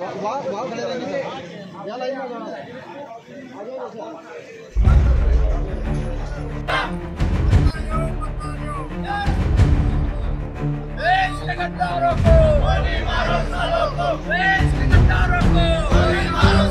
वहाँ खड़े रहेंगे या लाइन में जाना है। गद्दारों को गोली मारो, सालों को गद्दारों को गोली मारो।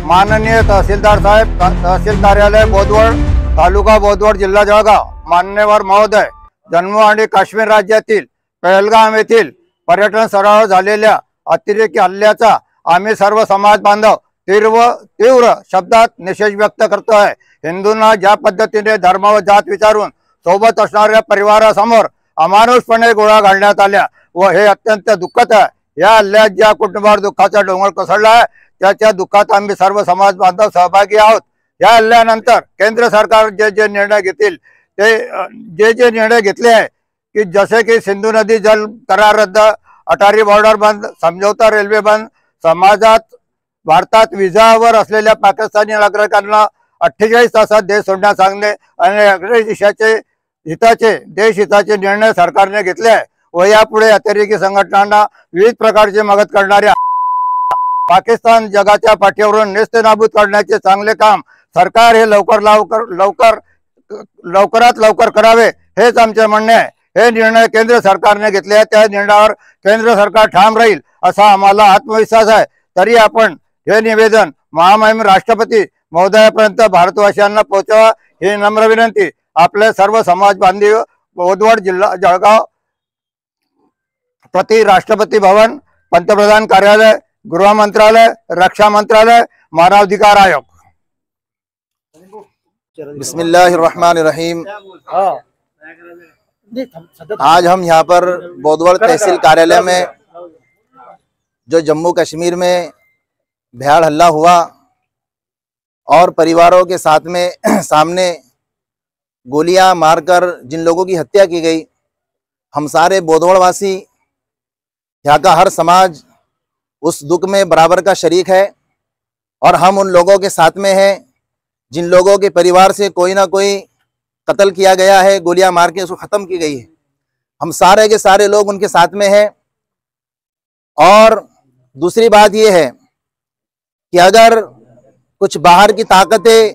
माननीय तहसीलदार साहेब, तहसील कार्यालय बोदवड, तालुका बोदवड, जिल्हा जळगाव, मान्यवर महोदय, जम्मू आणि काश्मीर राज्यातील पहलगाम येथील पर्यटन स्थळावर झालेल्या अतिरेकी हल्ल्याचा आम्ही सर्व समाज बांधव तीव्र शब्दात निषेध व्यक्त करतो आहे। हिंदूंना ज्या पद्धतीने धर्म व जात विचारून सोबत असणाऱ्या परिवारासमोर अमानुषपणे गोळ्या घालण्यात आल्या व हे अत्यंत दुःखद आहे। या हल्ल्यात ज्या कुटुंबावर दुःखाचा डोंगर कोसळला आहे त्याच्या दुःखात आम्ही सर्व समाज बांधव सहभागी आहोत। या हल्ल्यानंतर केंद्र सरकार जे निर्णय घेतील ते जे निर्णय घेतले आहे की जसे की सिंधू नदी जल करार रद्द, अटारी बॉर्डर बंद, समझौता रेल्वे बंद, समाजात भारतात विजावर असलेल्या पाकिस्तानी नागरिकांना 48 तासात देश सोडण्यास सांगणे आणि देश हिताचे निर्णय सरकारने घेतले आहे व यापुढे अतिरेकी संघटनांना विविध प्रकारची मदत करणाऱ्या पाकिस्तान जगाच्या पाठीवरून नेस्तनाबूत करण्याचे चांगले काम सरकार हे लवकरात लवकर करावे हेच आमचे म्हणणे आहे। हे निर्णय केंद्र सरकारने घेतले आहे, त्या निर्णयावर केंद्र सरकार ठाम राहील असा आम्हाला आत्मविश्वास आहे। तरी आपण हे निवेदन महामहिम राष्ट्रपती महोदयापर्यंत भारतवासियांना पोहोचवा ही नम्र विनंती आपले सर्व समाज बांधव बोदवड, जिल्हा जळगाव, प्रति राष्ट्रपती भवन, पंतप्रधान कार्यालय, गृह मंत्रालय, रक्षा मंत्रालय, मानवाधिकार आयोग। बिस्मिल्लाहिर्रहमानिर्रहीम। आज हम यहाँ पर बोदवड तहसील कार्यालय में जो जम्मू कश्मीर में भयाड़ हल्ला हुआ और परिवारों के साथ में सामने गोलियां मारकर जिन लोगों की हत्या की गई, हम सारे बोदवड़वासी, यहाँ का हर समाज उस दुख में बराबर का शरीक है और हम उन लोगों के साथ में हैं जिन लोगों के परिवार से कोई ना कोई कत्ल किया गया है, गोलियां मार के उसको ख़त्म की गई है। हम सारे के सारे लोग उनके साथ में हैं। और दूसरी बात यह है कि अगर कुछ बाहर की ताकतें,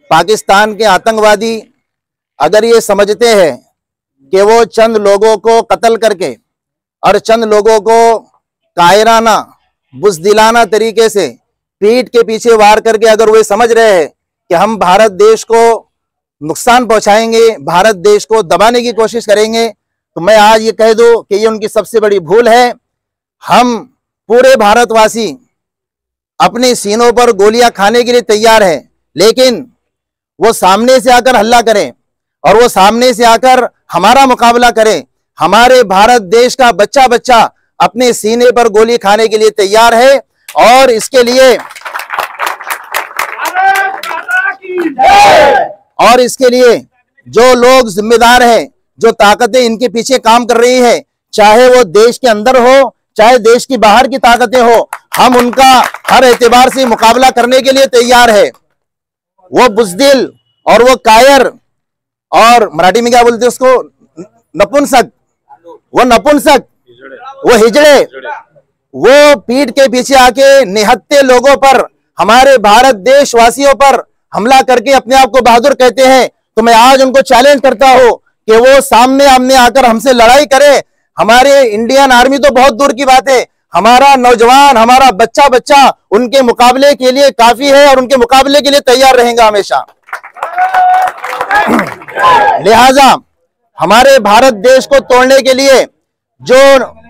पाकिस्तान के आतंकवादी अगर ये समझते हैं कि वो चंद लोगों को कत्ल करके और चंद लोगों को कायराना, बुज़दिलाना तरीके से पीठ के पीछे वार करके अगर वो समझ रहे हैं कि हम भारत देश को नुकसान पहुंचाएंगे, भारत देश को दबाने की कोशिश करेंगे, तो मैं आज ये कह दूं कि ये उनकी सबसे बड़ी भूल है। हम पूरे भारतवासी अपने सीनों पर गोलियां खाने के लिए तैयार हैं, लेकिन वो सामने से आकर हल्ला करें और वो सामने से आकर हमारा मुकाबला करें। हमारे भारत देश का बच्चा बच्चा अपने सीने पर गोली खाने के लिए तैयार है और इसके लिए जो लोग जिम्मेदार हैं, जो ताकतें इनके पीछे काम कर रही है, चाहे वो देश के अंदर हो चाहे देश की बाहर की ताकतें हो, हम उनका हर एतबार से मुकाबला करने के लिए तैयार है। वो बुज़दिल और वो कायर और मराठी में क्या बोलते हैं उसको, नपुंसक, वो नपुंसक, वो हिजड़े, वो पीठ के पीछे आके निहत्थे लोगों पर, हमारे भारत देशवासियों पर हमला करके अपने आप को बहादुर कहते हैं। तो मैं आज उनको चैलेंज करता हूं कि वो सामने आमने आकर हमसे लड़ाई करें। हमारे इंडियन आर्मी तो बहुत दूर की बात है, हमारा नौजवान, हमारा बच्चा बच्चा उनके मुकाबले के लिए काफी है और उनके मुकाबले के लिए तैयार रहेगा हमेशा। लिहाजा हमारे भारत देश को तोड़ने के लिए जो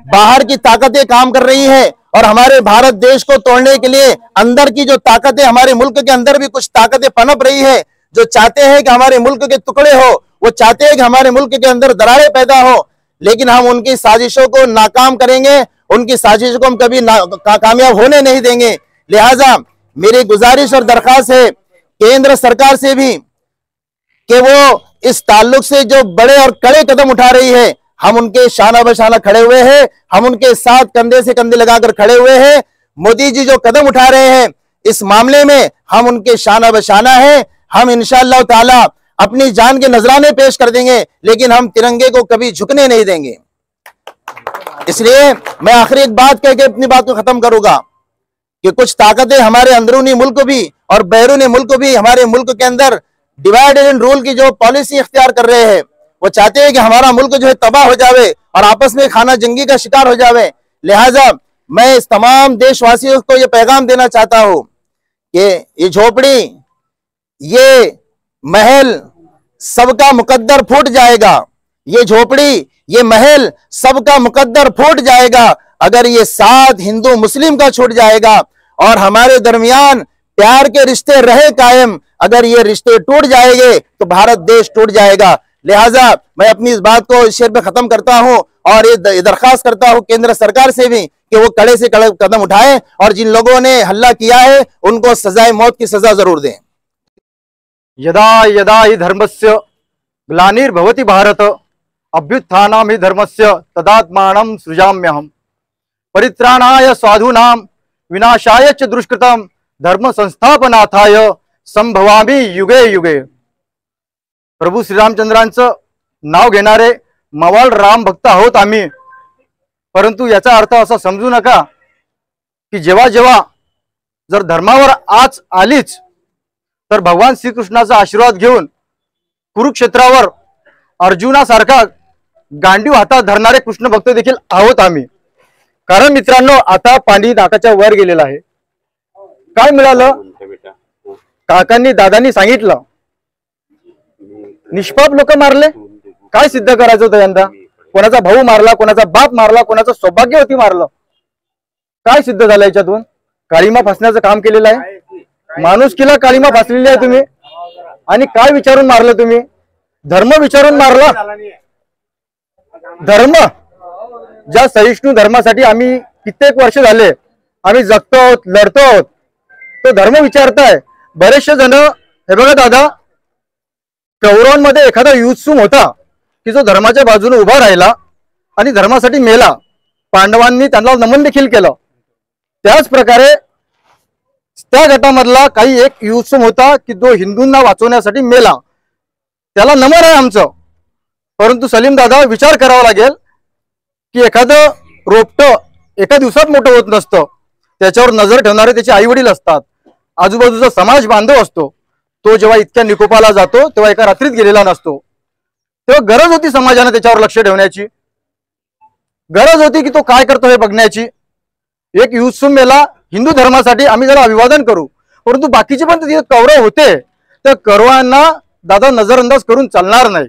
बाहर की ताकतें काम कर रही हैं और हमारे भारत देश को तोड़ने के लिए अंदर की जो ताकतें, हमारे मुल्क के अंदर भी कुछ ताकतें पनप रही है जो चाहते हैं कि हमारे मुल्क के टुकड़े हो, वो चाहते हैं कि हमारे मुल्क के अंदर दरारें पैदा हो, लेकिन हम उनकी साजिशों को नाकाम करेंगे, उनकी साजिशों को हम कभी कामयाब होने नहीं देंगे। लिहाजा मेरी गुजारिश और दरखास्त है केंद्र सरकार से भी कि वो इस ताल्लुक से जो बड़े और कड़े कदम उठा रही है, हम उनके शाना बशाना खड़े हुए हैं, हम उनके साथ कंधे से कंधे लगाकर खड़े हुए हैं। मोदी जी जो कदम उठा रहे हैं इस मामले में हम उनके शाना बशाना हैं। हम इंशाअल्लाह ताला अपनी जान के नजराने पेश कर देंगे, लेकिन हम तिरंगे को कभी झुकने नहीं देंगे। इसलिए मैं आखिरी एक बात कह के अपनी बात को खत्म करूंगा कि कुछ ताकतें हमारे अंदरूनी मुल्क भी और बैरूनी मुल्क भी हमारे मुल्क के अंदर डिवाइड एंड रूल की जो पॉलिसी इख्तियार कर रहे हैं, वो चाहते हैं कि हमारा मुल्क जो है तबाह हो जावे और आपस में खाना जंगी का शिकार हो जावे। लिहाजा मैं इस तमाम देशवासियों को ये पैगाम देना चाहता हूं कि ये झोपड़ी, ये महल सबका मुकद्दर फूट जाएगा, ये झोपड़ी, ये महल सबका मुकद्दर फूट जाएगा अगर ये साथ हिंदू मुस्लिम का छूट जाएगा और हमारे दरमियान प्यार के रिश्ते रहे कायम। अगर ये रिश्ते टूट जाएंगे तो भारत देश टूट जाएगा। लिहाजा मैं अपनी इस बात को इस शेर पे खत्म करता हूं और ये दरखास्त करता हूं केंद्र सरकार से भी कि वो कड़े से कड़े कदम उठाएं और जिन लोगों ने हल्ला किया है उनको सजाए मौत की सजा जरूर दें। यदा यदा हि धर्मस्य ग्लानिर्भवति भारत अभ्युत्थानं हि धर्मस्य तदात्मानं सृजाम्यहम् परित्राणाय साधूनां विनाशाय च दुष्कृतं धर्म संस्थापनार्थाय संभवामि युगे युगे। प्रभू श्रीरामचंद्रांचं नाव घेणारे मवाळ राम भक्त आहोत आम्ही, परंतु याचा अर्थ असा समजू नका की जेव्हा जेव्हा जर धर्मावर आच आलीच तर भगवान श्रीकृष्णाचा आशीर्वाद घेऊन कुरुक्षेत्रावर अर्जुनासारखा गांडीव हातात धरणारे कृष्ण भक्त देखील आहोत आम्ही। कारण मित्रांनो आता पाणी नाकाच्या वर गेलेलं आहे। काय मिळालं, काकांनी दादांनी सांगितलं निष्पाप लोक मारले, काय सिद्ध करायचं होतं यंदा? कोणाचा भाऊ मारला, कोणाचा बाप मारला, कोणाचं सौभाग्यवती मारलं, काय सिद्ध झालं याच्यातून? काळीमा फासण्याचं काम केलेलं आहे, माणुसकीला काळीमा फासलेली आहे तुम्ही। आणि काय विचारून मारलं तुम्ही? धर्म विचारून मारला। धर्म, ज्या सहिष्णू धर्मासाठी आम्ही कित्येक वर्ष झाले आम्ही जगतो आहोत, लढतो आहोत, तो धर्म विचारताय। बरेचसे जण, हे बघा दादा, कौरवांमध्ये एखादा युद्धसूम होता की जो धर्माच्या बाजूने उभा राहिला आणि धर्मासाठी मेला, पांडवांनी त्यांना नमन देखील केलं। त्याच प्रकारे त्या गटामधला काही एक युद्धसूम होता की जो हिंदूंना वाचवण्यासाठी मेला, त्याला नमन आहे आमचं। परंतु सलीम दादा, विचार करावा लागेल की एखादं रोपटं एका दिवसात मोठं होत नसतं, त्याच्यावर नजर ठेवणारे त्याचे आई वडील असतात, आजूबाजूचा समाज बांधव असतो। तो जेव्हा इतक्या निकोपाला जातो तेव्हा एका रात्रीत गेलेला नसतो, तेव्हा गरज होती समाजाने त्याच्यावर लक्ष ठेवण्याची, गरज होती की तो काय करतो हे बघण्याची। एक युद्धसूम मेला हिंदू धर्मासाठी, आम्ही जरा अभिवादन करू, परंतु बाकीचे पण तिथे कौरव होते, त्या कौरवांना दादा नजरअंदाज करून चालणार नाही।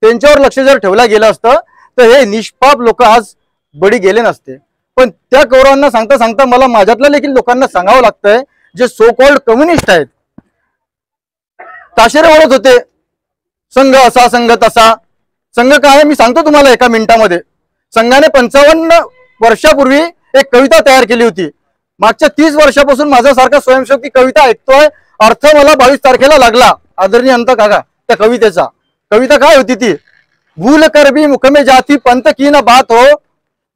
त्यांच्यावर लक्ष जर ठेवलं गेलं असतं तर हे निष्पाप लोक आज बळी गेले नसते। पण त्या कौरवांना सांगता सांगता मला माझ्यातल्या देखील लोकांना सांगावं लागतंय, जे सो कॉल्ड कम्युनिस्ट आहेत, ताशेरे ओढत होते, संघ असा संघ तसा। संघ काय मी सांगतो तुम्हाला एका मिनिटामध्ये। संघाने 55 वर्षापूर्वी एक कविता तयार केली होती। मागच्या 30 वर्षापासून माझ्यासारखा स्वयंसेवक ती कविता ऐकतोय, अर्थ मला 22 तारखेला लागला, आदरणीय अंत काका, त्या कवितेचा। कविता काय होती ती? भूल कर भी मुख में जाती पंथ की न बात हो,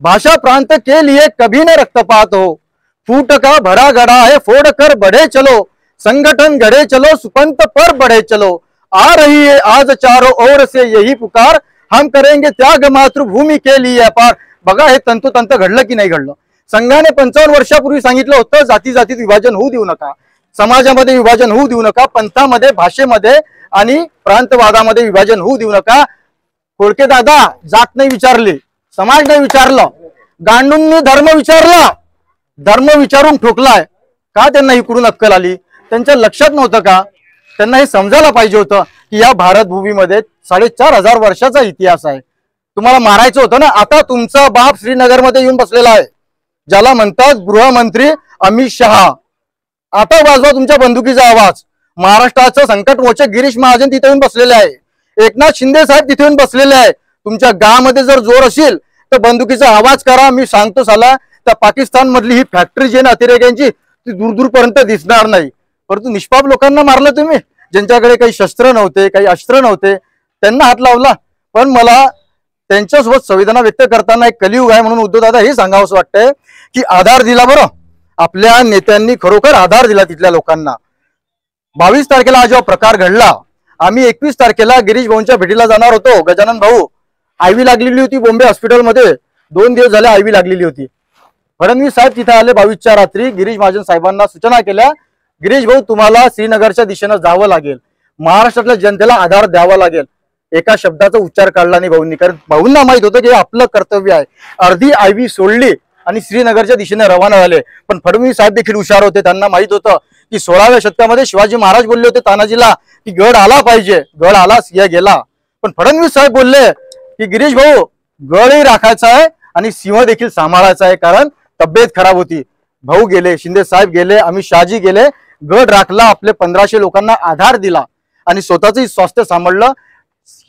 भाषा प्रांत के लिए कभी न रक्तपात हो। फूट का भरा गड़ा है फोड़ कर बढ़े चलो, संगठन गढ़े चलो सुपंथ पर बढ़े चलो। आ रही है आज चारों ओर से यही पुकार, हम करेंगे त्याग मातृभूमी के लिए अपार। बघा हे तंतोतंत घडलं की नाही घडलं। संघाने 55 वर्षापूर्वी सांगितलं होतं जाती जातीत विभाजन होऊ देऊ नका, समाजामध्ये विभाजन होऊ देऊ नका, पंथामध्ये भाषेमध्ये आणि प्रांतवादामध्ये विभाजन होऊ देऊ नका। कोळके दादा जात नाही विचारली, समाज नाही विचारलं, गांडूंनी धर्म विचारला, धर्म विचारून ठोकलाय का? त्यांना इकडून अक्कल आली? त्यांच्या लक्षात नव्हतं का? त्यांना हे समजायला पाहिजे होतं की या भारत भूमीमध्ये 4500 वर्षाचा इतिहास आहे। तुम्हाला मारायचं होतं ना। आता तुमचा बाप श्रीनगरमध्ये येऊन बसलेला आहे, ज्याला म्हणतात गृहमंत्री अमित शहा। आता वाजवा तुमच्या बंदुकीचा आवाज। महाराष्ट्राचं संकट मोचक गिरीश महाजन तिथे येऊन बसलेले आहे, एकनाथ शिंदे साहेब तिथे येऊन बसलेले आहे। तुमच्या गावामध्ये जर जोर असेल तर बंदुकीचा आवाज करा। मी सांगतो साला, त्या पाकिस्तान मधली ही फॅक्टरी जी ना अतिरेक्यांची ती दूर दूरपर्यंत दिसणार नाही। परंतु निष्पाप लोकांना मारलं तुम्ही, ज्यांच्याकडे काही शस्त्र नव्हते, काही अस्त्र नव्हते, त्यांना हात लावला। पण मला त्यांच्यासोबत संवेदना व्यक्त करताना एक कलियुग आहे म्हणून उद्धव दादा हे सांगावंसं वाटतंय की आधार दिला बरं, आपल्या नेत्यांनी खरोखर आधार दिला तिथल्या लोकांना। 22 तारखेला हा जेव्हा प्रकार घडला, आम्ही 21 तारखेला गिरीश भाऊंच्या भेटीला जाणार होतो। गजानन भाऊ आयवी लागलेली होती बॉम्बे हॉस्पिटलमध्ये, 2 दिवस झाले आयवी लागलेली होती। फडणवीस साहेब तिथे आले 22च्या रात्री, गिरीश महाजन साहेबांना सूचना केल्या, गिरीश भाऊ तुम्हाला श्रीनगरच्या दिशेने जावं लागेल, महाराष्ट्रातल्या जनतेला आधार द्यावा लागेल। एका शब्दाचा उच्चार काढला नाही भाऊंनी, कारण भाऊंना माहित होतं की आपलं कर्तव्य आहे। अर्धी आयवी सोडली आणि श्रीनगरच्या दिशेने रवाना झाले। पण फडणवीस साहेब देखील हुशार होते, त्यांना माहित होतं की 16व्या शतकामध्ये शिवाजी महाराज बोलले होते तानाजीला की गड आला पाहिजे, गड आला सिंह गेला। पण फडणवीस साहेब बोलले की गिरीश भाऊ गडही राखायचा आहे आणि सिंह देखील सांभाळायचा आहे, कारण तब्येत खराब होती। भाऊ गेले, शिंदे साहेब गेले, अमित शहाजी गेले, गड राखला, आपले 1500 लोकांना आधार दिला आणि स्वतःच स्वास्थ्य सांभाळलं।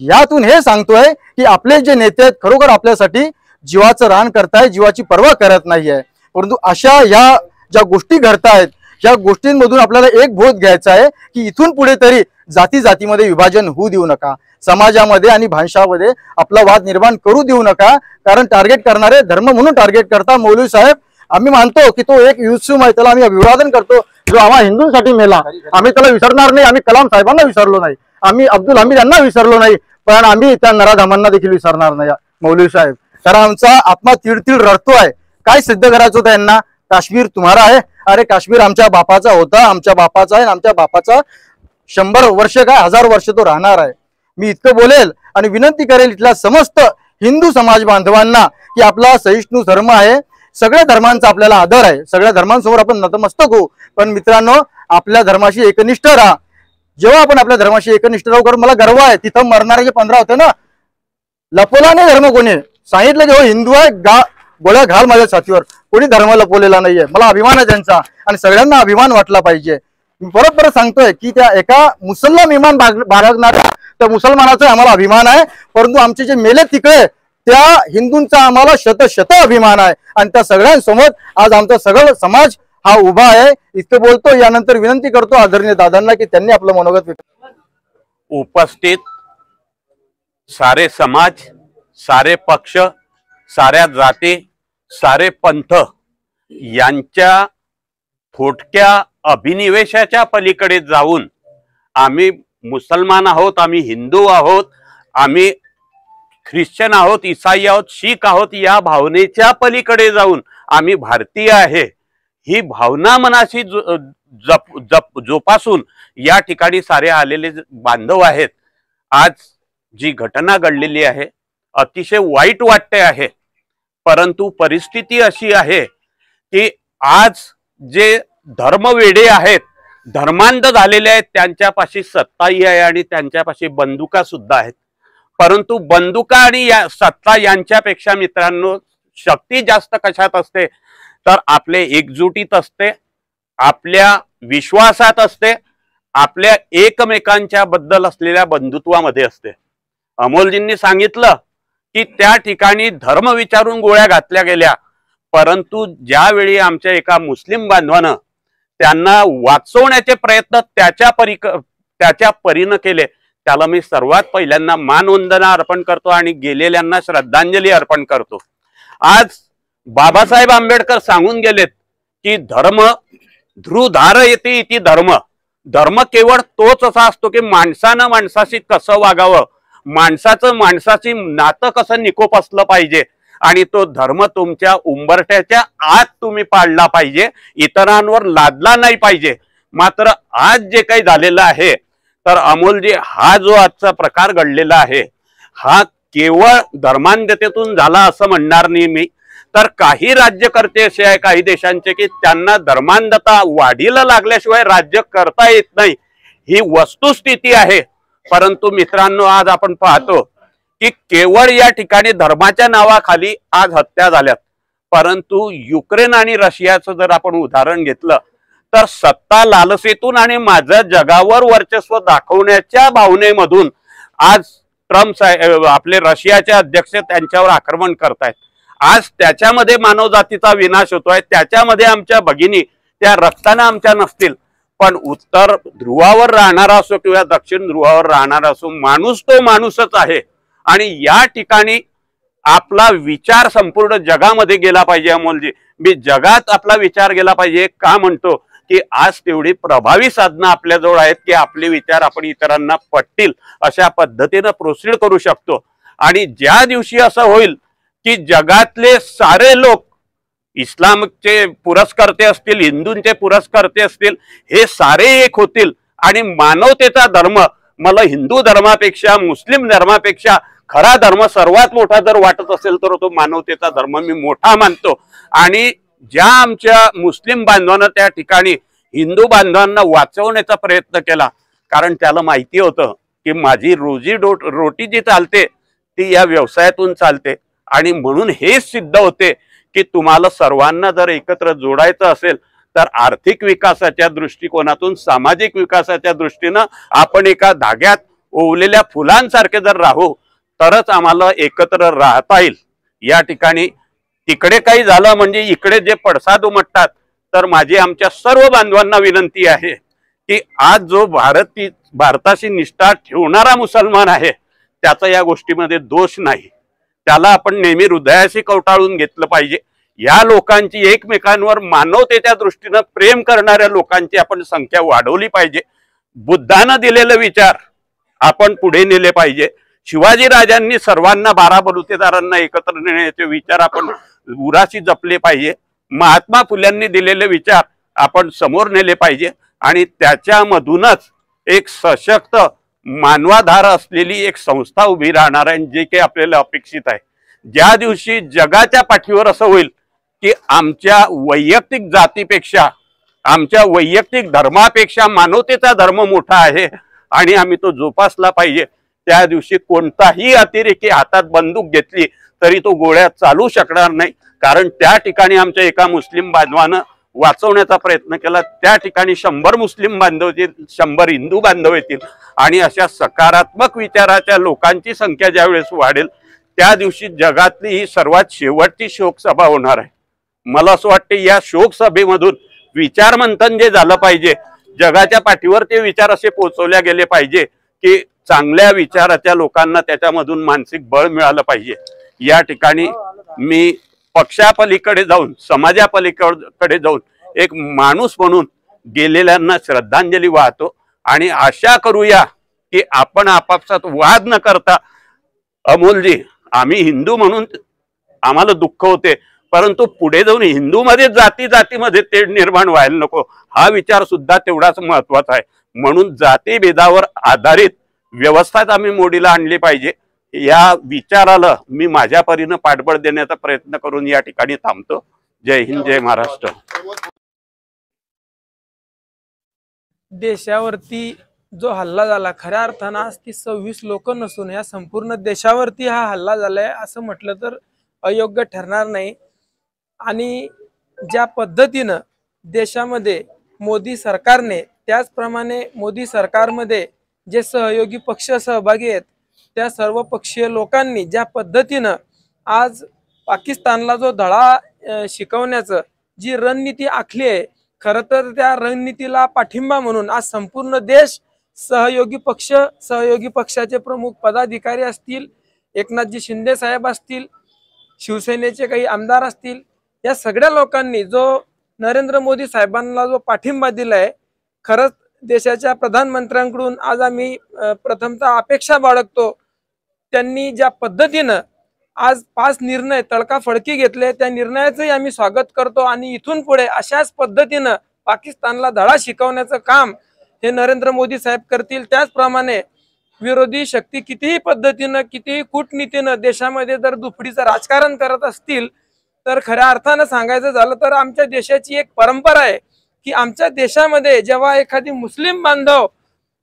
यातून हे सांगतोय की आपले जे नेते आहेत खरोखर आपल्यासाठी जीवाचं रान करतायत, जीवाची पर्वा करत नाहीये। परंतु अशा या ज्या गोष्टी घडतायत, या गोष्टींमधून आपल्याला एक बोध घ्यायचा आहे की इथून पुढे तरी जाती जातीमध्ये विभाजन होऊ देऊ नका, समाजामध्ये आणि भाषामध्ये आपला वाद निर्माण करू देऊ नका। कारण टार्गेट करणारे धर्म म्हणून टार्गेट करता। मौलवी साहेब आम्ही मानतो की तो एक युसूम आहे, त्याला आम्ही अभिवादन करतो, जो आम्हा हिंदूंसाठी मेला। आम्ही त्याला विसरणार नाही, आम्ही कलाम साहेबांना विसरलो नाही, आम्ही अब्दुल हमीद यांना विसरलो नाही, पण आम्ही त्या नराधामांना देखील विसरणार नाही मौलवी साहेब। कारण आमचा आत्मा तीळ तीळ रडतोय। काय सिद्ध करायचं होतं यांना? काश्मीर तुम्हारा आहे। अरे काश्मीर आमच्या बापाचा होता, आमच्या बापाचा आहे, आमच्या बापाचा 100 वर्ष काय 1000 वर्ष तो राहणार आहे। मी इतकं बोलेल आणि विनंती करेल इथल्या समस्त हिंदू समाज बांधवांना की आपला सहिष्णू धर्म आहे, सगळ्या धर्मांचा आपल्याला आदर आहे, सगळ्या धर्मांसमोर आपण नतमस्तक होऊ। पण मित्रांनो आपल्या धर्माशी एकनिष्ठ राहा। जेव्हा आपण आपल्या धर्माशी एकनिष्ठ राहू, कारण मला गर्व आहे तिथं मरणारे जे 15 होते ना, लपवला नाही धर्म कोणी, सांगितलं जेव्हा हिंदू आहे गोळ्या घाल माझ्या छातीवर, कोणी धर्म लपवलेला नाहीये। मला अभिमान आहे त्यांचा आणि सगळ्यांना अभिमान वाटला पाहिजे। मी परत परत सांगतोय की त्या एका मुसलमान इमान बाळगणाऱ्या त्या मुसलमानाचा आम्हाला अभिमान आहे, परंतु आमचे जे मेले तिकडे त्या हिंदूंचा आम्हाला शत अभिमान आहे। आणि त्या सगळ्यांसमोर आज आमचा सगळं समाज हा उभा आहे। इतकं बोलतो, यानंतर विनंती करतो आदरणीय दादांना की त्यांनी आपलं मनोगत व्यक्त। उपस्थित सारे समाज, सारे पक्ष, साऱ्या जाती, सारे पंथ यांच्या थोडक्या अभिनिवेशाच्या पलीकडे जाऊन आम्ही मुसलमान आहोत, आम्ही हिंदू आहोत, आम्ही ख्रिश्चन आहोत, ईसाई आहोत, शीख आहोत, या भावनेच्या पलीकडे जाऊन आम्ही भारतीय आहे ही भावना मनाशी जोपासून या ठिकाणी सारे आलेले बांधव आहेत। आज जी घटना घडलेली आहे अतिशय वाईट वाटते आहे, परंतु परिस्थिती अशी आहे की आज जे धर्मवेडे आहेत, धर्मांध झालेले आहेत, त्यांच्यापाशी सत्ताही आहे आणि त्यांच्यापाशी बंदुका सुद्धा आहेत। परंतु बंदुका आणि सत्ता यांच्यापेक्षा मित्रांनो शक्ती जास्त कशात असते तर आपले एकजुटीत असते, आपल्या विश्वासात असते, आपल्या एकमेकांच्या बद्दल असलेल्या बंधुत्वामध्ये असते। अमोलजींनी सांगितलं की त्या ठिकाणी धर्म विचारून गोळ्या घातल्या गेल्या, परंतु ज्यावेळी आमच्या एका मुस्लिम बांधवानं त्यांना वाचवण्याचे प्रयत्न त्याच्या परीनं केले, त्याला मी सर्वात पहिल्यांदा मानवंदना अर्पण करतो आणि गेलेल्यांना श्रद्धांजली अर्पण करतो। आज बाबासाहेब आंबेडकर सांगून गेलेत की धर्म ध्रुधार येते इति धर्म। धर्म केवळ तोच असा असतो की माणसानं माणसाशी कसं वागावं, माणसाचं माणसाशी नातं कसं निकोप असलं पाहिजे आणि तो धर्म तुमच्या उंबरठ्याच्या आत तुम्ही पाळला पाहिजे, इतरांवर लादला नाही पाहिजे। मात्र आज जे काही झालेलं आहे तर अमोलजी, हा जो आजचा प्रकार घडलेला आहे हा केवळ धर्मांधतेतून झाला असं म्हणणार नाही मी, तर काही राज्यकर्ते असे आहे काही देशांचे की त्यांना धर्मांधता वाढीला लागल्याशिवाय राज्य करता येत नाही, ही वस्तुस्थिती आहे। परंतु मित्रांनो, आज आपण पाहतो की केवळ या ठिकाणी धर्माच्या नावाखाली आज हत्या झाल्यात। परंतु युक्रेन आणि रशियाचं जर आपण उदाहरण घेतलं तर सत्ता लालसेतून आणि माझं जगावर वर्चस्व दाखवण्याच्या भावनेमधून आज ट्रम्प आपले रशियाचे अध्यक्ष त्यांच्यावर आक्रमण करतायत। आज त्याच्यामध्ये मानवजातीचा विनाश होतोय, त्याच्यामध्ये आमच्या भगिनी त्या रक्ताने आमच्या नसतील, पण उत्तर ध्रुवावर राहणारा असो किंवा दक्षिण ध्रुवावर राहणारा असो, माणूस तो माणूसच आहे। आणि या ठिकाणी आपला विचार संपूर्ण जगामध्ये गेला पाहिजे। अमोलजी, मी जगात आपला विचार गेला पाहिजे का म्हणतो की आज तेवढी प्रभावी साधनं आपल्याजवळ आहेत की आपले विचार आपण इतरांना पटतील अशा पद्धतीने प्रोसीड करू शकतो। आणि ज्या दिवशी असं होईल की जगातले सारे लोक, इस्लामचे पुरस्कर्ते असतील, हिंदूंचे पुरस्कर्ते असतील, हे सारे एक होतील आणि मानवतेचा धर्म मला हिंदू धर्मापेक्षा, मुस्लिम धर्मापेक्षा खरा धर्म सर्वात मोठा जर वाटत असेल तर तो मानवतेचा धर्म मी मोठा मानतो। आणि ज्या आमच्या मुस्लिम बांधवांना त्या ठिकाणी हिंदू बांधवांना वाचवण्याचा प्रयत्न केला, कारण त्याला माहिती होतं की माझी रोटी जी चालते ती या व्यवसायातून चालते। आणि म्हणून हेच सिद्ध होते की तुम्हाला सर्वांना जर एकत्र जोडायचं असेल तर आर्थिक विकासाच्या दृष्टिकोनातून, सामाजिक विकासाच्या दृष्टीनं आपण एका धाग्यात ओवलेल्या फुलांसारखे जर राहू तरच आम्हाला एकत्र राहता येईल। या ठिकाणी तिकडे काही झालं म्हणजे इकडे जे पडसाद उमटतात, तर माझी आमच्या सर्व बांधवांना विनंती आहे की आज जो भारताशी निष्ठा ठेवणारा मुसलमान आहे त्याचा या गोष्टीमध्ये दोष नाही, त्याला आपण नेहमी हृदयाशी कवटाळून घेतलं पाहिजे। या लोकांची, एकमेकांवर मानवतेच्या दृष्टीनं प्रेम करणाऱ्या लोकांची आपण संख्या वाढवली पाहिजे। बुद्धानं दिलेले विचार आपण पुढे नेले पाहिजे। शिवाजी राजांनी सर्वांना, 12 बलुतेदारांना एकत्र नेण्याचे विचार आपण उराशी जपले पाहिजे। महात्मा फुल्यांनी दिलेले विचार आपण समोर नेले पाहिजे आणि त्याच्यामधूनच एक सशक्त मानवाधार असलेली एक संस्था उभी राहणार आहे, जे काही आपल्याला अपेक्षित आहे। ज्या दिवशी जगाच्या पाठीवर असं होईल की आमच्या वैयक्तिक जातीपेक्षा, आमच्या वैयक्तिक धर्मापेक्षा मानवतेचा धर्म मोठा आहे आणि आम्ही तो जोपासला पाहिजे, त्या दिवशी कोणताही अतिरेकी हातात बंदूक घेतली तरी तो गोळ्या चालू शकणार नाही। कारण त्या ठिकाणी आमच्या एका मुस्लिम बांधवानं वाचवण्याचा प्रयत्न केला, त्या ठिकाणी 100 मुस्लिम बांधव येतील, 100 हिंदू बांधव येतील आणि अशा सकारात्मक विचाराच्या लोकांची संख्या ज्यावेळेस वाढेल त्या दिवशी जगातली ही सर्वात शेवटची शोकसभा होणार आहे। मला असं वाटतं या शोकसभेमधून विचार मंथन जे झालं पाहिजे, जगाच्या पाठीवर ते विचार असे पोहोचवले गेले पाहिजे की चांगल्या विचाराच्या लोकांना त्याच्यामधून मानसिक बळ मिळालं पाहिजे। या ठिकाणी मी पक्षापलीकडे जाऊन, समाजापलीकडे जाऊन एक माणूस म्हणून गेलेल्यांना श्रद्धांजली वाहतो आणि आशा करूया की आपण आपापसात वाद न करता, अमोलजी, आम्ही हिंदू म्हणून आम्हाला दुःख होते, परंतु पुढे जाऊन हिंदूमध्ये जातीमध्ये तेढ निर्माण व्हायला नको, हा विचार सुद्धा तेवढाच महत्वाचा आहे। म्हणून जातीभेदावर आधारित व्यवस्था आम्ही मोडीला आणली पाहिजे। या विचाराला मी माझ्या परीने पाठबळ देण्याचा प्रयत्न करून या ठिकाणी थांबतो। जय हिंद, जय महाराष्ट्र। देशावरती जो हल्ला झाला, खऱ्या अर्थानं आज ती 26 लोक नसून या संपूर्ण देशावरती हा हल्ला झालाय असं म्हटलं तर अयोग्य ठरणार नाही। आणि ज्या पद्धतीनं देशामध्ये मोदी सरकारने, त्याचप्रमाणे मोदी सरकारमध्ये जे सहयोगी पक्ष सहभागी आहेत त्या सर्व पक्षीय लोकांनी ज्या पद्धतीनं आज पाकिस्तानला जो धडा शिकवण्याचं जी रणनीती आखली आहे, खरं तर त्या रणनीतीला पाठिंबा म्हणून आज संपूर्ण देश सहयोगी पक्षाचे प्रमुख पदाधिकारी असतील, एकनाथजी शिंदे साहेब असतील, शिवसेनेचे काही आमदार असतील, या सगळ्या लोकांनी जो नरेंद्र मोदी साहेबांना जो पाठिंबा दिलाय, खरंच देशाच्या प्रधानमंत्र्यांकडून आज आम्ही प्रथमतः अपेक्षा बाळगतो. त्यांनी ज्या पद्धतीनं आज 5 निर्णय तडकाफडकी घेतले, त्या निर्णयाचंही आम्ही स्वागत करतो आणि इथून पुढे अशाच पद्धतीनं पाकिस्तानला धडा शिकवण्याचं काम हे नरेंद्र मोदी साहेब करतील. त्याचप्रमाणे विरोधी शक्ती कितीही पद्धतीनं, कितीही कूटनीतीनं देशामध्ये जर दुफडीचं राजकारण करत असतील, तर खऱ्या अर्थानं सांगायचं झालं तर आमच्या देशाची एक परंपरा आहे की आमच्या देशामध्ये जेव्हा एखादी मुस्लिम बांधव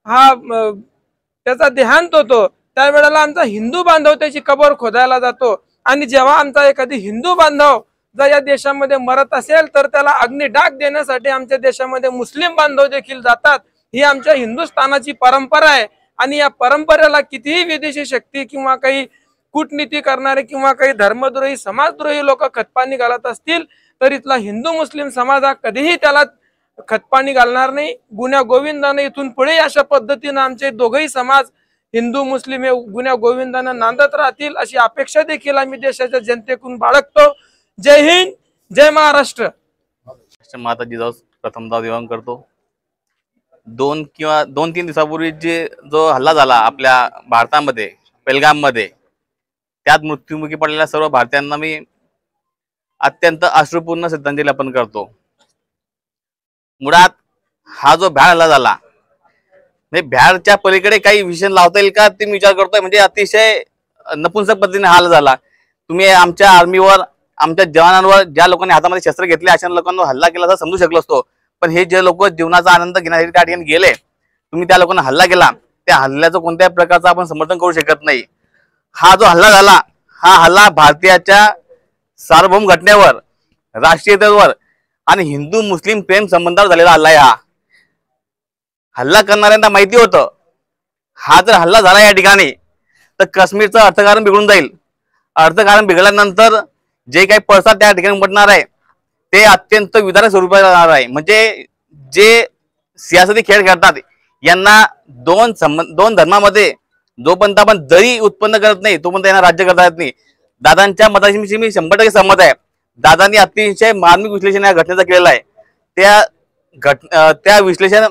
हा त्याचा देहांत होतो, त्यावेळेला आमचा हिंदू बांधव त्याची कबर खोदायला जातो, आणि जेव्हा आमचा एखादी हिंदू बांधव जर या देशामध्ये मरत असेल तर त्याला अग्निडाग देण्यासाठी आमच्या देशामध्ये मुस्लिम बांधव देखील जातात. ही आमच्या हिंदुस्थानाची परंपरा आहे आणि या परंपरेला कितीही विदेशी शक्ती किंवा काही कूटनीती करणारे किंवा काही धर्मद्रोही समाजद्रोही लोक खतपाणी घालत असतील, तर इथला हिंदू मुस्लिम समाज हा कधीही त्याला खतपाणी घालणार नाही. गुन्ह्या गोविंदाने इथून पुढे अशा पद्धतीनं आमचे दोघही समाज हिंदू मुस्लिम हे गुन्ह्या गोविंदानं नांदत राहतील अशी अपेक्षा देखील आम्ही देशाच्या जनतेकडून बाळगतो. जय हिंद, जय महाराष्ट्र. माता जिजाऊ प्रथमतः दिवंगत करतो. 2-3 दिवसापूर्वी जो हल्ला झाला आपल्या भारतामध्ये पेहलगाममध्ये, त्यात मृत्युमुखी पडलेल्या सर्व भारतीयांना मी अत्यंत अश्रुपूर्ण श्रद्धांजली अर्पण करतो. मुळात हा जो भ्याड हल्ला झाला, म्हणजे भ्याडच्या पलीकडे काही विषय लावता येईल का ते मी विचार करतोय. म्हणजे अतिशय नपुंसक पद्धतीने हा हल्ला झाला. तुम्ही आमच्या आर्मीवर, आमच्या जवानांवर, ज्या लोकांनी हातामध्ये शस्त्र घेतले अशा लोकांवर हल्ला केला असं समजू शकलो असतो, पण हे जे लोक जीवनाचा आनंद घेण्यासाठी त्या ठिकाणी गेले, तुम्ही त्या लोकांना हल्ला केला, त्या हल्ल्याचं कोणत्याही प्रकारचं आपण समर्थन करू शकत नाही. हा जो हल्ला झाला, हा हल्ला भारतीयाच्या सार्वभौम घटनेवर, राष्ट्रीयतेवर आणि हिंदू मुस्लिम प्रेम संबंधावर झालेला हल्ला आहे. हा हल्ला करणाऱ्यांना माहिती होतं हा जर हल्ला झाला या ठिकाणी तर काश्मीरचं अर्थकारण बिघडून जाईल. अर्थकारण बिघडल्यानंतर जे काही पडसाद त्या ठिकाणी उमटणार आहे ते अत्यंत विदारक स्वरूपात राहणार आहे. म्हणजे जे सियासती खेळ खेळतात यांना दोन धर्मामध्ये जोपर्यंत आपण जरी उत्पन्न करत नाही तोपर्यंत यांना राज्य करता येत नाही. दादांच्या मताशी मी 100% सहमत आहे. दादांनी अतिशय मार्मिक विश्लेषण या घटनेचं केलेलं आहे. त्या विश्लेषण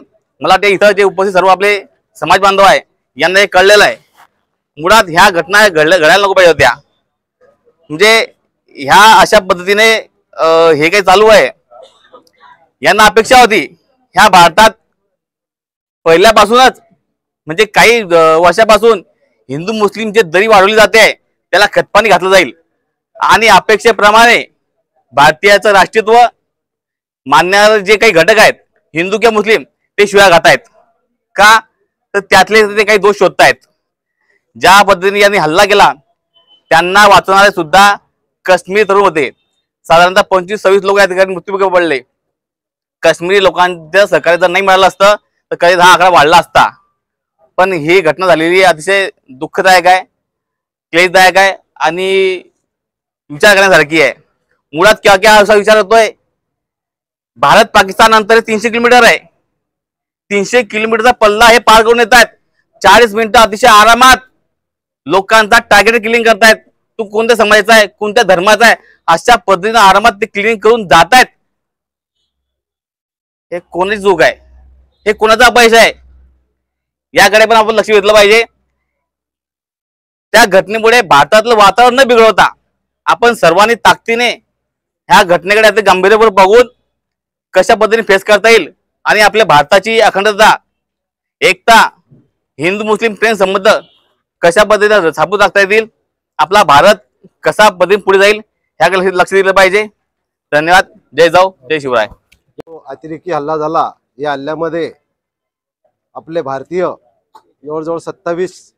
मला वाटते इथं जे उपस्थित सर्व आपले समाज बांधव आहे यांना हे कळलेलं आहे. मुळात ह्या घटना घडायला नको पाहिजे होत्या. म्हणजे ह्या अशा पद्धतीने हे काही चालू आहे, यांना अपेक्षा होती ह्या भारतात पहिल्यापासूनच, म्हणजे काही वर्षापासून हिंदू मुस्लिम जे दरी वाढवली जाते त्याला खतपाणी घातलं जाईल आणि अपेक्षेप्रमाणे भारतीयाचं राष्ट्रीयत्व मानणारे जे काही घटक आहेत हिंदू किंवा मुस्लिम ते शिव्या घात आहेत. का तर त्यातले ते काही दोष शोधतायत. ज्या पद्धतीने यांनी हल्ला केला त्यांना वाचवणारे सुद्धा काश्मीरी तरुण होते. साधारणतः 25-26 लोक या ठिकाणी मृत्युमुखी पडले. काश्मीरी लोकांच्या सहकार्य जर नाही मिळालं असतं तर कधीच हा आकडा वाढला असता. पण ही घटना झालेली अतिशय दुःखदायक आहे, क्लेशदायक आहे आणि विचार करण्यासारखी आहे. मुळात क्या असा विचार होतोय, भारत पाकिस्तान अंतर 300 किलोमीटर आहे. 300 किलोमीटरचा पल्ला हे पार करून येत आहेत. 40 मिनिटं अतिशय आरामात लोकांचा टार्गेट किलिंग करतायत. तू कोणत्या समाजाचा आहे, कोणत्या धर्माचा आहे, अशा पद्धतीने आरामात ते क्लिनिंग करून जात आहेत. हे कोणाची चूक आहे, हे कोणाचा अपयश आहे, याकडे पण आपण लक्ष घेतलं पाहिजे. त्या घटनेमुळे भारतातलं वातावरण न बिघडवता आपण सर्वांनी ताकदीने ह्या घटनेकडे आता गांभीर्यपूर्वक बघून कशा पद्धतीने फेस करता येईल आणि आपल्या भारताची अखंडता, एकता, हिंदू मुस्लिम प्रेम संबंध कशा पद्धतीने छापून टाकता येतील, आपला भारत कसा पद्धतीने पुढे जाईल ह्याकडे लक्ष दिलं पाहिजे. धन्यवाद. जय जाऊ, जय शिवराय. जो अतिरेकी हल्ला झाला, या हल्ल्यामध्ये आपले भारतीय जवळजवळ 27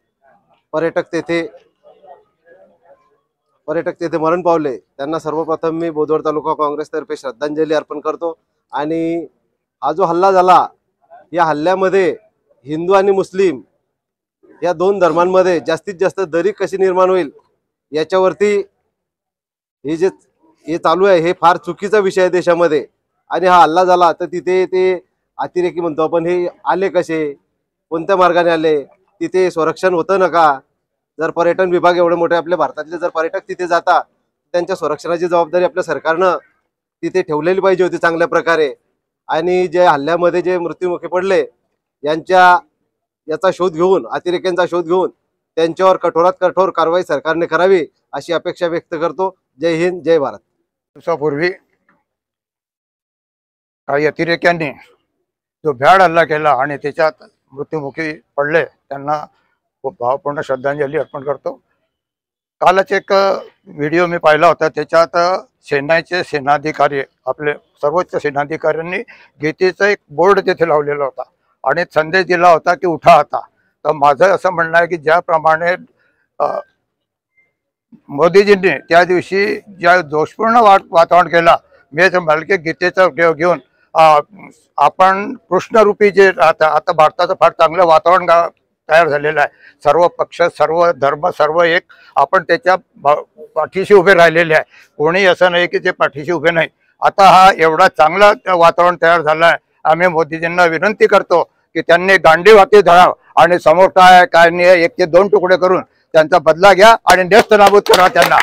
पर्यटक तेथे मरण पावले. त्यांना सर्वप्रथम मी बोदवड तालुका काँग्रेसतर्फे श्रद्धांजली अर्पण करतो. आणि हा जो हल्ला झाला, या हल्ल्यामध्ये हिंदू आणि मुस्लिम या 2 धर्मांमध्ये जास्तीत जास्त दरी कशी निर्माण होईल याच्यावरती हे चालू आहे. हे फार चुकीचा विषय आहे देशामध्ये. आणि हा हल्ला झाला तर तिथे ते अतिरेकी म्हणतो आपण, हे आले कसे, कोणत्या मार्गाने आले, तिथे संरक्षण होतं ना का? जर पर्यटन विभाग एवढे मोठे आपल्या भारतातले जर पर्यटक तिथे जातात, त्यांच्या संरक्षणाची जबाबदारी आपल्या सरकारनं तिथे ठेवलेली पाहिजे होती चांगल्या प्रकारे. आणि जे हल्ल्यामध्ये जे मृत्युमुखी पडले याचा शोध घेऊन, अतिरेक्यांचा शोध घेऊन त्यांच्यावर कठोरात कठोर कारवाई सरकारने करावी अशी अपेक्षा व्यक्त करतो. जय हिंद, जय भारत. दिवसापूर्वी काही अतिरेक्यांनी जो भ्याड हल्ला केला आणि त्याच्यात मृत्युमुखी पडले, त्यांना खूप भावपूर्ण श्रद्धांजली अर्पण करतो. कालच एक व्हिडिओ मी पाहिला होता, त्याच्यात सेनेचे सेनाधिकारी, आपले सर्वोच्च सेनाधिकाऱ्यांनी गीतेचा एक बोर्ड तिथे लावलेला होता आणि संदेश दिला होता की उठा आता. तर माझं असं म्हणणं आहे की ज्याप्रमाणे मोदीजींनी त्या दिवशी ज्या जोशपूर्ण वातावरण केला, मी असं म्हणाल की गीतेचा घेऊन आपण कृष्णरूपी जे आता भारताचं फार चांगलं वातावरण तयार झालेलं आहे. सर्व पक्ष, सर्व धर्म, सर्व एक, आपण त्याच्या पाठीशी उभे राहिलेले आहे. कोणी असं नाही की ते पाठीशी उभे नाही. आता हा एवढा चांगला वातावरण तयार झालं आहे. आम्ही मोदीजींना विनंती करतो की त्यांनी गांडीव हाती धरावं आणि समोर काय नाही, 1 ते 2 तुकडे करून त्यांचा बदला घ्या आणि नेस्तनाबूत करा त्यांना.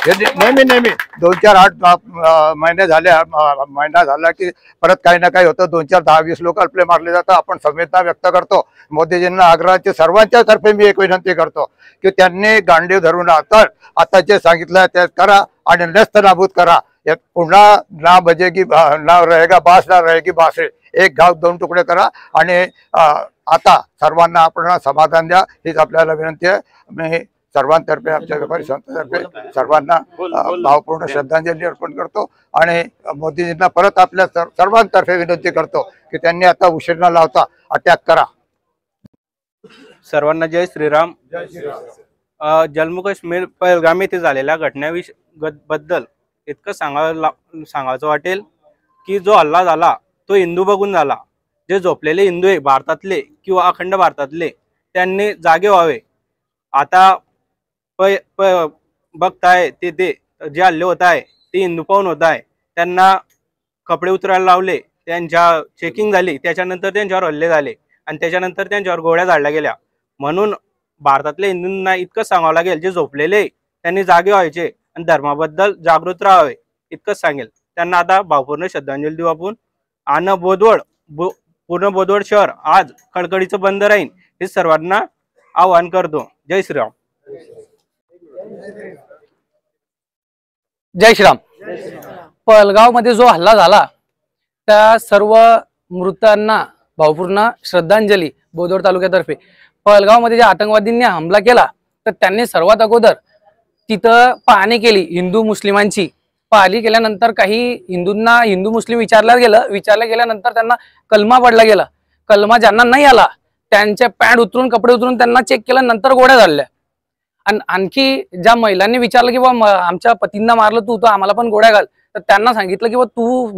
नेहमी 2-4-8 महिने झाले, महिना झाला की परत काही ना काही होतं. 2-4, 10-20 लोक आपले मारले जातात. आपण संवेदना व्यक्त करतो. मोदीजींना आग्रहाचे सर्वांच्या तर्फे मी एक विनंती करतो की त्यांनी गांडीव धरून आता जे सांगितलं ते करा आणि नेस्तनाबूत करा. पुन्हा ना बजेगी ना रहेगा बास, ना रहेगी बासरी. 1 घाव 2 तुकडे करा आणि आता सर्वांना आपण समाधान द्या, हीच आपल्याला विनंती आहे. मी सर्वांतर्फे, आमच्या व्यापारी संस्थांतर्फे सर्वांना भावपूर्ण श्रद्धांजली अर्पण करतो आणि मोदीजींना परत आपल्या सर्वांतर्फे विनंती करतो की त्यांनी आता उशीर न लावता अटॅक करा. सर्वांना जय श्रीराम. जम्मू काश्मीर पहलगाम येथे झालेल्या घटनेबद्दल इतकं सांगायचं वाटेल की जो हल्ला झाला तो हिंदू बघून झाला. जे झोपलेले हिंदू आहे भारतातले किंवा अखंड भारतातले, त्यांनी जागे व्हावे. आता बघताय ते जे हल्ले होत आहे ते हिंदू पाहून होत आहे. त्यांना कपडे उतरायला लावले, त्यांच्या चेकिंग झाली, त्याच्यानंतर त्यांच्यावर हल्ले झाले आणि त्याच्यानंतर त्यांच्यावर गोळ्या झाडल्या गेल्या. म्हणून भारतातल्या हिंदूंना इतकं सांगावं लागेल, जे झोपलेले त्यांनी जागे व्हायचे आणि धर्माबद्दल जागृत राहावे, इतकंच सांगेल त्यांना. आता भावपूर्ण श्रद्धांजली देऊ आपण. आणि पूर्ण बोदवड शहर आज कडकडीचं बंद राहील हे सर्वांना आवाहन करतो. जय श्रीराम. जय श्रीराम. पहलगाव मध्ये जो हल्ला झाला त्या सर्व मृतांना भावपूर्ण श्रद्धांजली बोदवड तालुक्यातर्फे. पहलगाव मध्ये ज्या आतंकवादींनी हमला केला तर त्यांनी सर्वात अगोदर तिथं पाहणी केली हिंदू मुस्लिमांची. पाहणी केल्यानंतर काही हिंदूंना हिंदू मुस्लिम विचारलं गेल्यानंतर त्यांना कलमा पडला गेला. कलमा ज्यांना नाही आला त्यांचे पॅन्ट उतरून, कपडे उतरून त्यांना चेक केलं, नंतर गोळ्या झाडल्या. आणि आणखी ज्या महिलांनी विचारलं की बा आमच्या पतींना मारलं तू, तर आम्हाला पण गोळ्या घाल, तर त्यांना सांगितलं की बा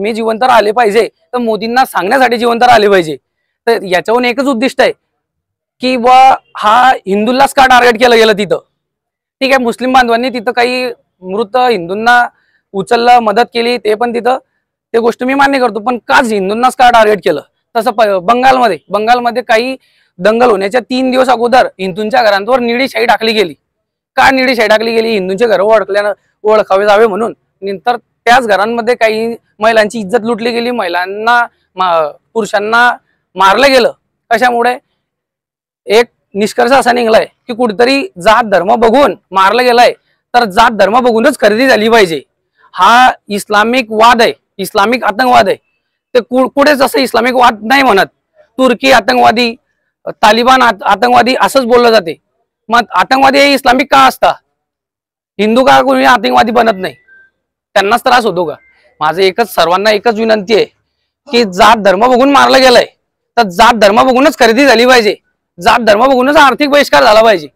मी जिवंत राहिले पाहिजे, तर मोदींना सांगण्यासाठी जिवंत राहिले पाहिजे. तर याच्यावरून एकच उद्दिष्ट आहे की बा हा हिंदूलाच का टार्गेट केलं गेलं तिथं. ठीक आहे, मुस्लिम बांधवांनी तिथं काही मृत हिंदूंना उचललं, मदत केली, ते पण तिथं ते गोष्ट मी मान्य करतो, पण काच हिंदूंनाच का टार्गेट केलं. तसं बंगालमध्ये काही दंगल होण्याच्या 3 दिवस अगोदर हिंदूंच्या घरांवर निळी शाई टाकली गेली. का निळी शाई टाकली गेली? हिंदूंचे घर ओळखावे जावे म्हणून. नंतर त्याच घरांमध्ये काही महिलांची इज्जत लुटली गेली, महिलांना पुरुषांना मारलं गेलं. कशामुळे? एक निष्कर्ष असा निघलाय की कुठेतरी जात धर्म बघून मारलं गेलंय, तर जात धर्म बघूनच खरेदी झाली पाहिजे. हा इस्लामिक वाद आहे, इस्लामिक आतंकवाद आहे. ते कुठेच असं इस्लामिक वाद नाही म्हणत. तुर्की आतंकवादी, तालिबान आतंकवादी असंच बोललं जाते. मग आतंकवादी हे इस्लामिक का असता? हिंदू का कोणी आतंकवादी बनत नाही? त्यांनाच त्रास होतो का? माझं सर्वांना एकच विनंती आहे की जात धर्म बघून मारलं गेलंय, तर जात धर्म बघूनच खरेदी झाली पाहिजे. जात धर्म बघूनच आर्थिक बहिष्कार झाला पाहिजे.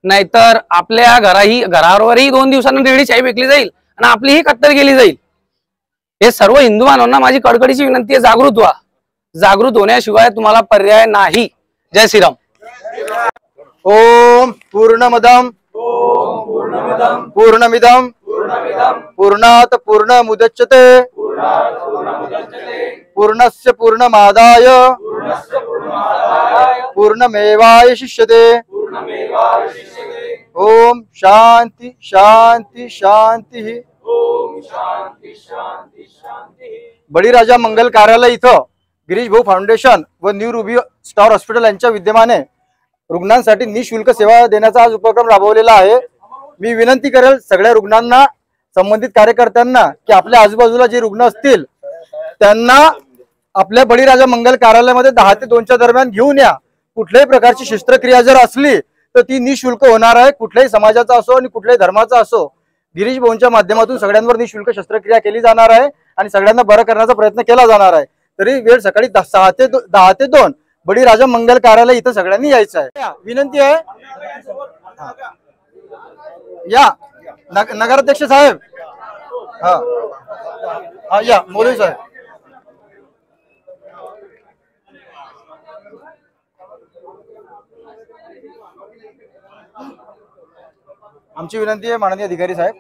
नाहीतर आपल्या घरावरही 2 दिवसांना निळी शाई फेकली जाईल आणि आपलीही कत्तल केली जाईल. हे सर्व हिंदू बांधवांना माझी कडकडीची विनंती आहे, जागृत व्हा. जागृत होण्याशिवाय तुम्हाला पर्याय नाही. जय श्रीराम. ओम पूर्णमदम पूर्णमिदम पूर्णात पूर्णमुदच्यते पूर्णस्य पूर्णमादाय पूर्णमेवावशिष्यते। ओम शांति शांति शांति। बळीराजा मंगल कार्यालय इथं गिरीश भाऊ फाउंडेशन व न्यू रुबी स्टार हॉस्पिटल यांच्या विद्यमाने रुग्णांसाठी निःशुल्क सेवा देण्याचा आज उपक्रम राबवलेला आहे। मी विनंती करेल सगळ्या रुग्णांना, संबंधित कार्यकर्त्यांना की आपल्या आजूबाजूला जे रुग्ण असतील त्यांना आपल्या बळीराजा मंगल कार्यालयामध्ये 10 ते 2च्या दरम्यान घेऊन या। कुठल्याही प्रकारची शस्त्रक्रिया जर असली तर ती निःशुल्क होणार आहे। कुठल्याही समाजाचा असो आणि कुठल्याही धर्माचा असो, गिरीश भाऊंच्या माध्यमातून सगळ्यांवर निःशुल्क शस्त्रक्रिया केली जाणार आहे आणि सगळ्यांना बरं करण्याचा प्रयत्न केला जाणार आहे। तरी वेळ सकाळी 10 ते 2 बळीराजा मंगल कार्यालय इथं सगळ्यांनी यायचं आहे। विनंती आहे या नगराध्यक्ष साहेब, हा या मोदी साहेब। आमची विनंती आहे माननीय अधिकारी साहेब,